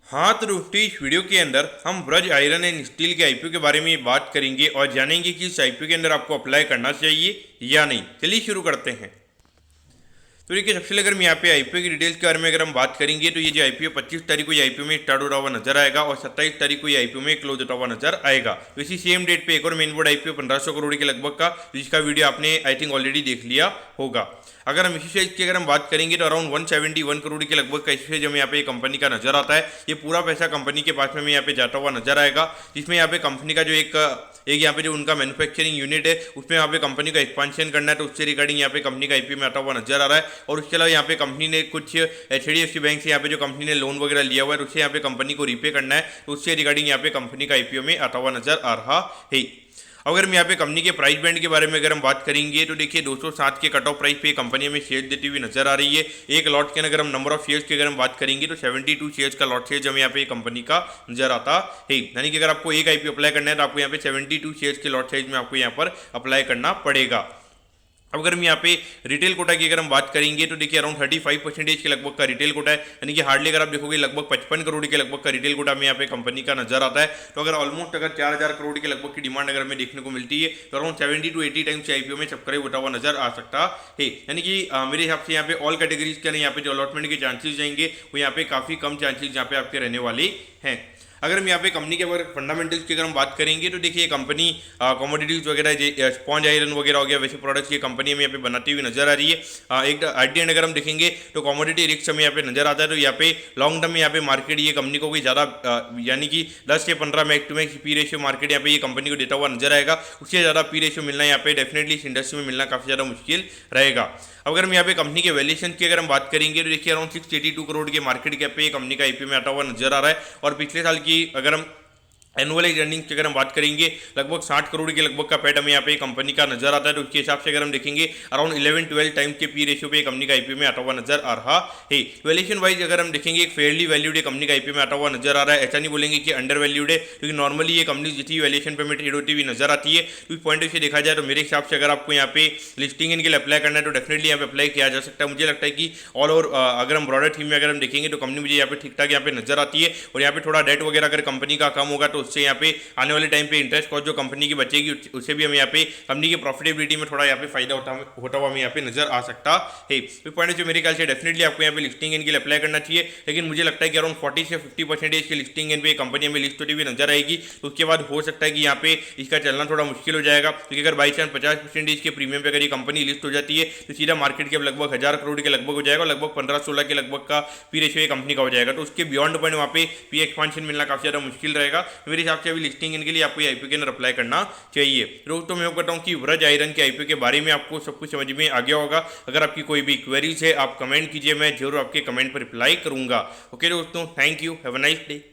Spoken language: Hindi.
हाँ तो दोस्तों इस वीडियो के अंदर हम ब्रज आयरन एंड स्टील के आईपीओ के बारे में बात करेंगे और जानेंगे कि इस आईपीओ के अंदर आपको अप्लाई करना चाहिए या नहीं। चलिए शुरू करते हैं। तो देखिए सबसे पहले अगर मैं यहाँ पे आईपीओ की डिटेल्स के बारे में अगर हम बात करेंगे तो ये जो आईपीओ 25 तारीख को ये आईपीओ में स्टार्ट होता हुआ नजर आएगा और 27 तारीख को ये आईपीओ में क्लोज होता हुआ नजर आएगा। तो इसी सेम डेट पे एक और मेन बोर्ड आईपीओ 1500 करोड़ के लगभग का, जिसका वीडियो आपने आई थिंक ऑलरेडी देख लिया होगा। अगर हम इसी साइज की अगर हम बात करेंगे तो अराउंड 171 करोड़ के लगभग का इसी साइज हमें यहाँ पे कंपनी का नजर आता है। ये पूरा पैसा कंपनी के पास में हमें यहाँ पे जाता हुआ नजर आएगा, जिसमें यहाँ पे कंपनी का जो एक यहाँ पे जो उनका मैन्युफैक्चरिंग यूनिट है उसमें यहाँ पे कंपनी का एक्सपांशन करना है, तो उससे रिगार्डिंग यहाँ पे कंपनी का आईपीओ में आता हुआ नजर आ रहा है। और उसके अलावा यहाँ पे कंपनी ने कुछ एचडीएफसी बैंक से यहाँ पे जो कंपनी ने लोन वगैरह लिया हुआ है उससे यहाँ पे कंपनी को रीपे करना है, तो उससे रिगार्डिंग यहाँ पे कंपनी का आईपीओ में आता हुआ नजर आ रहा है। अगर हम यहाँ पे कंपनी के प्राइस बैंड के बारे में अगर हम बात करेंगे तो देखिए 207 के कट ऑफ प्राइस पे कंपनी हमें शेयर देती हुई नजर आ रही है। एक लॉट के अगर हम नंबर ऑफ शेयर्स की अगर हम बात करेंगे तो 72 शेयर्स का लॉट शेयर हमें यहाँ पे कंपनी का नजर आता है। यानी कि अगर आपको एक आईपीओ अप्लाई करना है तो आपको यहाँ पे 72 शेयर्स के लॉट साइज में आपको यहाँ पर अप्लाई करना पड़ेगा। अब अगर हम यहाँ पे रिटेल कोटा की अगर हम बात करेंगे तो देखिए अराउंड 35% के लगभग का रिटेल कोटा है, यानी कि हार्डली अगर आप देखोगे लगभग 55 करोड़ के लगभग का रिटेल कोटा में यहाँ पे कंपनी का नजर आता है। तो अगर ऑलमोस्ट अगर 4000 करोड़ के लगभग की डिमांड अगर हमें देखने को मिलती है तो अराउंड 70 to 80 टाइम्स आईपीओ में सब्सक्राइब होता हुआ नजर आ सकता है। यानी कि मेरे हिसाब से यहाँ पे ऑल कैटेगरीज के यहाँ पे जो अलॉटमेंट के चांसेस जाएंगे वो यहाँ पे काफी कम चांसेस यहाँ पे आपके रहने वाले हैं। अगर हम यहाँ पे कंपनी के अगर फंडामेंटल्स की अगर हम बात करेंगे तो देखिए कंपनी कमोडिटीज वगैरह स्पॉन्ज आयरन वगैरह हो गया, वैसे प्रोडक्ट्स की कंपनी हमें यहाँ पे बनाती हुई नजर आ रही है। एक एट द एंड अगर हम देखेंगे तो कमोडिटी रिस्क हमें यहाँ पे नजर आता है। तो यहाँ पे लॉन्ग टर्म में यहाँ पे मार्केट ये कंपनी को कोई ज़्यादा यानी कि 10 से 15 max to max P ratio market यहाँ पे ये कंपनी को देता हुआ नजर आएगा। उससे ज़्यादा पी रेशियो मिलना यहाँ पे डेफिनेटली इस इंडस्ट्री में मिलना काफ़ी ज़्यादा मुश्किल रहेगा। अगर हम यहाँ पे कंपनी के वैल्यूएशन की अगर हम बात करेंगे तो देखिए अराउंड 682 करोड़ के मार्केट कैप पे कंपनी का आईपीओ में आता हुआ नजर आ रहा है। और पिछले साल की अगर हम एनुअलाइज अर्निंग की अगर हम बात करेंगे लगभग 60 करोड़ के लगभग का पैट हमें यहाँ पे कंपनी का नजर आता है। तो उसके हिसाब से अगर हम देखेंगे अराउंड 11-12 टाइम्स के पी रेशियो पे कंपनी का आईपीओ में आता हुआ नजर आ रहा है। वैल्यूएशन वाइज अगर हम देखेंगे एक फेयरली वैल्यूड कंपनी का आईपीओ में आता हुआ नजर आ रहा है। ऐसा नहीं बोलेंगे कि अंडर वैल्यूड है, क्योंकि नॉर्मली ये कंपनी जितनी वैल्यूएशन पे हमें ट्रेड होती हुई नजर आती है। तो इस पॉइंट से देखा जाए तो मेरे हिसाब से अगर आपको यहाँ पे लिस्टिंग इनके लिए अप्लाई करना है तो डेफिनेटली यहाँ पे अप्लाई किया जा सकता है। मुझे लगता है कि ऑल ओवर अगर हम ब्रॉडर थीम में अगर हम देखेंगे तो कंपनी मुझे यहाँ पे ठीक ठाक यहाँ पे नजर आती है। और यहाँ पे थोड़ा डेट वगैरह अगर कंपनी का कम होगा तो उससे यहाँ पे आने वाले टाइम पे इंटरेस्ट कॉस्ट जो कंपनी की बचेगी उससे भी हमें यहाँ पे कंपनी की प्रॉफिटेबिलिटी में थोड़ा यहाँ पे फायदा होता हुआ हमें यहाँ पे नजर आ सकता है। तो पॉइंट से मेरे ख्याल से डेफिनेटली आपको यहाँ पे लिस्टिंग इनके लिए अप्लाई करना चाहिए। लेकिन मुझे लगता है कि अराउंड 40 से 50% की लिस्टिंग इन पे कंपनी में लिस्ट होती हुई नजर आएगी। तो उसके बाद हो सकता है कि यहाँ पे इसका चलना थोड़ा मुश्किल हो जाएगा, क्योंकि अगर बाई चांस 50% के प्रीमियम पे अगर ये कंपनी लिस्ट हो जाती है तो सीधा मार्केट के लगभग 1000 करोड़ के लगभग हो जाएगा, लगभग 15-16 के लगभग का पी रेशियो ये कंपनी का हो जाएगा। तो उसके बियॉन्ड पॉइंट वहाँ पे पी एक्सपांशन मिलना काफी ज्यादा मुश्किल रहेगा। मेरे हिसाब से अभी लिस्टिंग इनके लिए आपको आईपीओ के अंदर अप्लाई करना चाहिए। दोस्तों मैं बताऊं कि ब्रज आयरन के आईपीओ के बारे में आपको सब कुछ समझ में आ गया होगा। अगर आपकी कोई भी क्वेरीज है आप कमेंट कीजिए, मैं जरूर आपके कमेंट पर रिप्लाई करूंगा। ओके दोस्तों, thank you, have a nice day.